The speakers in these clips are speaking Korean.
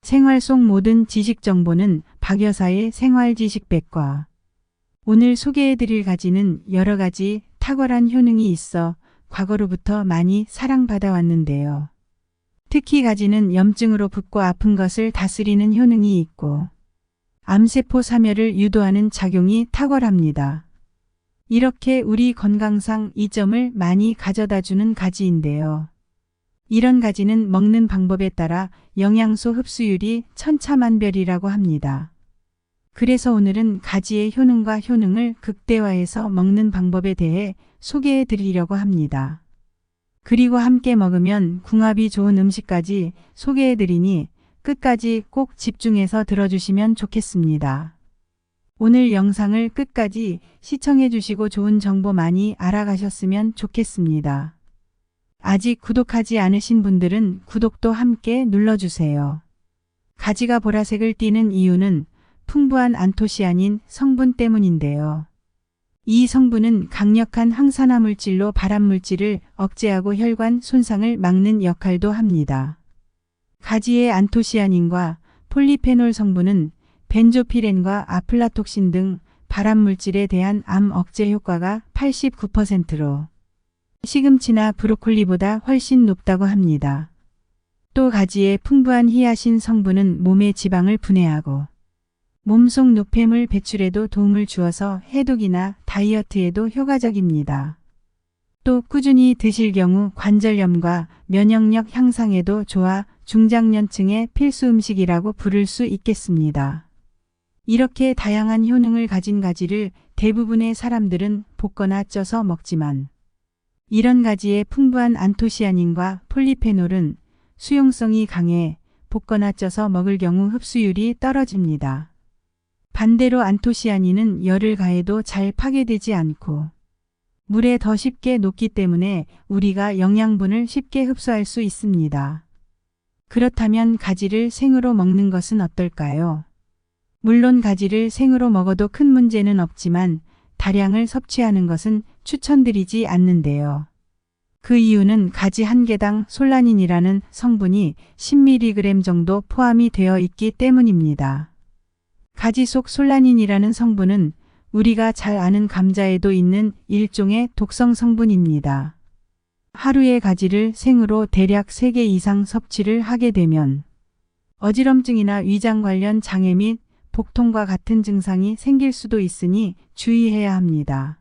생활 속 모든 지식 정보는 박 여사의 생활지식백과. 오늘 소개해드릴 가지는 여러 가지 탁월한 효능이 있어 과거로부터 많이 사랑받아 왔는데요. 특히 가지는 염증으로 붓고 아픈 것을 다스리는 효능이 있고 암세포 사멸을 유도하는 작용이 탁월합니다. 이렇게 우리 건강상 이점을 많이 가져다주는 가지인데요. 이런 가지는 먹는 방법에 따라 영양소 흡수율이 천차만별이라고 합니다. 그래서 오늘은 가지의 효능과 효능을 극대화해서 먹는 방법에 대해 소개해 드리려고 합니다. 그리고 함께 먹으면 궁합이 좋은 음식까지 소개해 드리니 끝까지 꼭 집중해서 들어주시면 좋겠습니다. 오늘 영상을 끝까지 시청해 주시고 좋은 정보 많이 알아가셨으면 좋겠습니다. 아직 구독하지 않으신 분들은 구독도 함께 눌러주세요. 가지가 보라색을 띠는 이유는 풍부한 안토시아닌 성분 때문인데요. 이 성분은 강력한 항산화 물질로 발암물질을 억제하고 혈관 손상을 막는 역할도 합니다. 가지의 안토시아닌과 폴리페놀 성분은 벤조피렌과 아플라톡신 등 발암물질에 대한 암 억제 효과가 89%로 시금치나 브로콜리보다 훨씬 높다고 합니다. 또 가지의 풍부한 히아신 성분은 몸의 지방을 분해하고 몸속 노폐물 배출에도 도움을 주어서 해독이나 다이어트에도 효과적입니다. 또 꾸준히 드실 경우 관절염과 면역력 향상에도 좋아 중장년층의 필수 음식이라고 부를 수 있겠습니다. 이렇게 다양한 효능을 가진 가지를 대부분의 사람들은 볶거나 쪄서 먹지만 이런 가지의 풍부한 안토시아닌과 폴리페놀은 수용성이 강해 볶거나 쪄서 먹을 경우 흡수율이 떨어집니다. 반대로 안토시아닌은 열을 가해도 잘 파괴되지 않고 물에 더 쉽게 녹기 때문에 우리가 영양분을 쉽게 흡수할 수 있습니다. 그렇다면 가지를 생으로 먹는 것은 어떨까요? 물론 가지를 생으로 먹어도 큰 문제는 없지만 다량을 섭취하는 것은 추천드리지 않는데요. 그 이유는 가지 한 개당 솔라닌이라는 성분이 10mg 정도 포함이 되어 있기 때문입니다. 가지 속 솔라닌이라는 성분은 우리가 잘 아는 감자에도 있는 일종의 독성 성분입니다. 하루에 가지를 생으로 대략 3개 이상 섭취를 하게 되면 어지럼증이나 위장 관련 장애 및 복통과 같은 증상이 생길 수도 있으니 주의해야 합니다.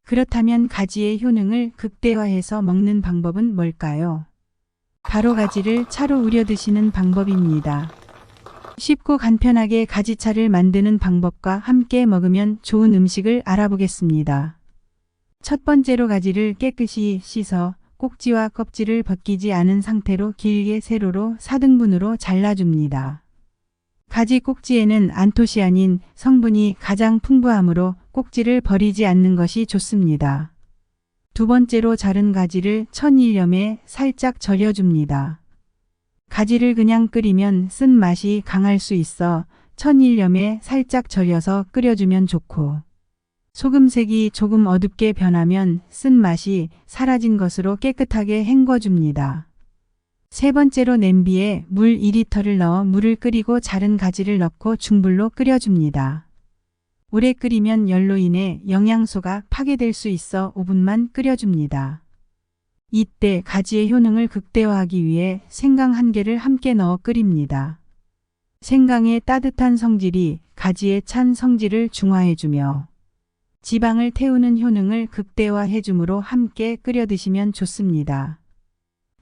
그렇다면 가지의 효능을 극대화해서 먹는 방법은 뭘까요? 바로 가지를 차로 우려 드시는 방법입니다. 쉽고 간편하게 가지차를 만드는 방법과 함께 먹으면 좋은 음식을 알아보겠습니다. 첫 번째로 가지를 깨끗이 씻어 꼭지와 껍질을 벗기지 않은 상태로 길게 세로로 4등분으로 잘라줍니다. 가지 꼭지에는 안토시아닌 성분이 가장 풍부하므로 꼭지를 버리지 않는 것이 좋습니다. 두 번째로 자른 가지를 천일염에 살짝 절여줍니다. 가지를 그냥 끓이면 쓴맛이 강할 수 있어 천일염에 살짝 절여서 끓여주면 좋고 소금색이 조금 어둡게 변하면 쓴맛이 사라진 것으로 깨끗하게 헹궈줍니다. 세 번째로 냄비에 물 2리터를 넣어 물을 끓이고 자른 가지를 넣고 중불로 끓여줍니다. 오래 끓이면 열로 인해 영양소가 파괴될 수 있어 5분만 끓여줍니다. 이때 가지의 효능을 극대화하기 위해 생강 1개를 함께 넣어 끓입니다. 생강의 따뜻한 성질이 가지의 찬 성질을 중화해주며 지방을 태우는 효능을 극대화해주므로 함께 끓여 드시면 좋습니다.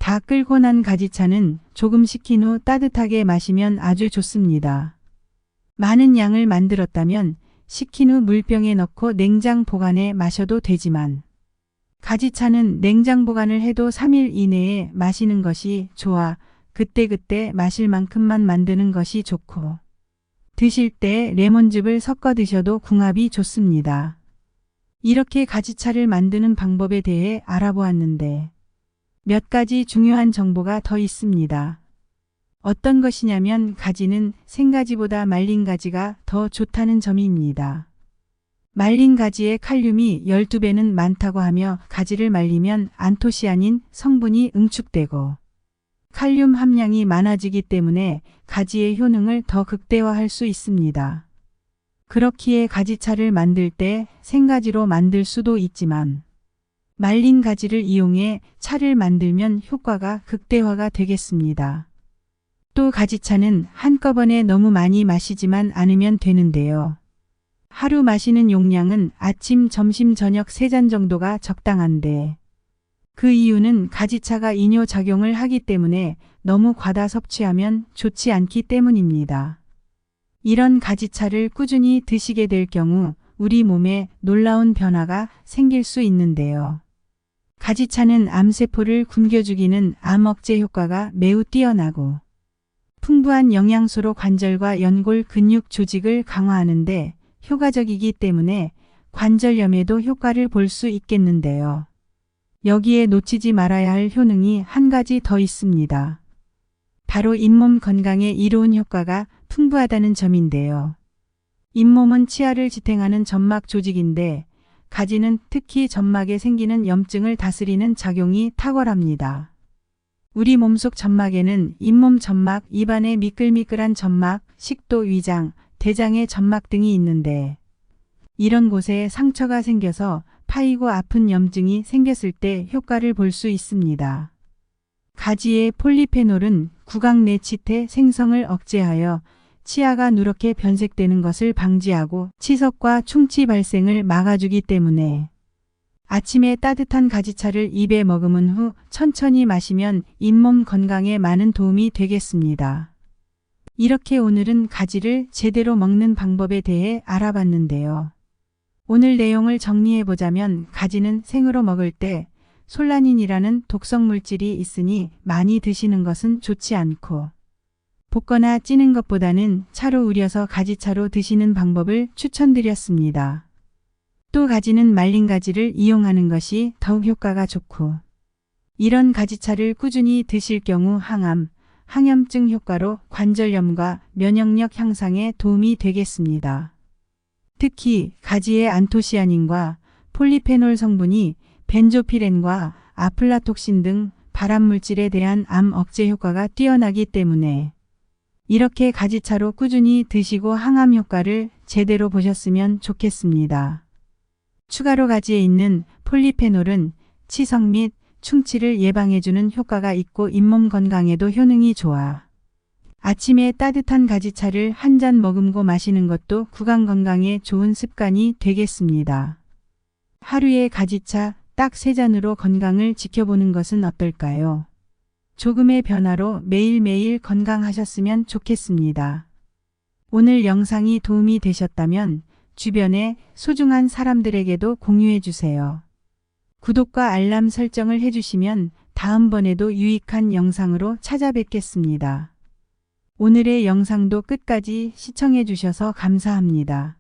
다 끓고 난 가지차는 조금 식힌 후 따뜻하게 마시면 아주 좋습니다. 많은 양을 만들었다면 식힌 후 물병에 넣고 냉장 보관해 마셔도 되지만 가지차는 냉장 보관을 해도 3일 이내에 마시는 것이 좋아 그때그때 마실 만큼만 만드는 것이 좋고 드실 때 레몬즙을 섞어 드셔도 궁합이 좋습니다. 이렇게 가지차를 만드는 방법에 대해 알아보았는데 몇 가지 중요한 정보가 더 있습니다. 어떤 것이냐면 가지는 생가지보다 말린 가지가 더 좋다는 점입니다. 말린 가지의 칼륨이 12배는 많다고 하며 가지를 말리면 안토시아닌 성분이 응축되고 칼륨 함량이 많아지기 때문에 가지의 효능을 더 극대화할 수 있습니다. 그렇기에 가지차를 만들 때 생가지로 만들 수도 있지만 말린 가지를 이용해 차를 만들면 효과가 극대화가 되겠습니다. 또 가지차는 한꺼번에 너무 많이 마시지만 않으면 되는데요. 하루 마시는 용량은 아침, 점심, 저녁 3잔 정도가 적당한데 그 이유는 가지차가 이뇨작용을 하기 때문에 너무 과다 섭취하면 좋지 않기 때문입니다. 이런 가지차를 꾸준히 드시게 될 경우 우리 몸에 놀라운 변화가 생길 수 있는데요. 가지차는 암세포를 굶겨 죽이는 암 억제 효과가 매우 뛰어나고 풍부한 영양소로 관절과 연골 근육 조직을 강화하는데 효과적이기 때문에 관절염에도 효과를 볼 수 있겠는데요. 여기에 놓치지 말아야 할 효능이 한 가지 더 있습니다. 바로 잇몸 건강에 이로운 효과가 풍부하다는 점인데요. 잇몸은 치아를 지탱하는 점막 조직인데 가지는 특히 점막에 생기는 염증을 다스리는 작용이 탁월합니다. 우리 몸속 점막에는 잇몸 점막, 입안의 미끌미끌한 점막, 식도, 위장, 대장의 점막 등이 있는데 이런 곳에 상처가 생겨서 파이고 아픈 염증이 생겼을 때 효과를 볼 수 있습니다. 가지의 폴리페놀은 구강내치태 생성을 억제하여 치아가 누렇게 변색되는 것을 방지하고 치석과 충치 발생을 막아주기 때문에 아침에 따뜻한 가지차를 입에 머금은 후 천천히 마시면 잇몸 건강에 많은 도움이 되겠습니다. 이렇게 오늘은 가지를 제대로 먹는 방법에 대해 알아봤는데요. 오늘 내용을 정리해보자면 가지는 생으로 먹을 때 솔라닌이라는 독성 물질이 있으니 많이 드시는 것은 좋지 않고 볶거나 찌는 것보다는 차로 우려서 가지차로 드시는 방법을 추천드렸습니다. 또 가지는 말린 가지를 이용하는 것이 더욱 효과가 좋고 이런 가지차를 꾸준히 드실 경우 항암, 항염증 효과로 관절염과 면역력 향상에 도움이 되겠습니다. 특히 가지의 안토시아닌과 폴리페놀 성분이 벤조피렌과 아플라톡신 등 발암물질에 대한 암 억제 효과가 뛰어나기 때문에 이렇게 가지차로 꾸준히 드시고 항암 효과를 제대로 보셨으면 좋겠습니다. 추가로 가지에 있는 폴리페놀은 치석 및 충치를 예방해주는 효과가 있고 잇몸 건강에도 효능이 좋아 아침에 따뜻한 가지차를 한 잔 머금고 마시는 것도 구강 건강에 좋은 습관이 되겠습니다. 하루에 가지차 딱 3잔으로 건강을 지켜보는 것은 어떨까요? 조금의 변화로 매일매일 건강하셨으면 좋겠습니다. 오늘 영상이 도움이 되셨다면 주변에 소중한 사람들에게도 공유해 주세요. 구독과 알람 설정을 해주시면 다음번에도 유익한 영상으로 찾아뵙겠습니다. 오늘의 영상도 끝까지 시청해 주셔서 감사합니다.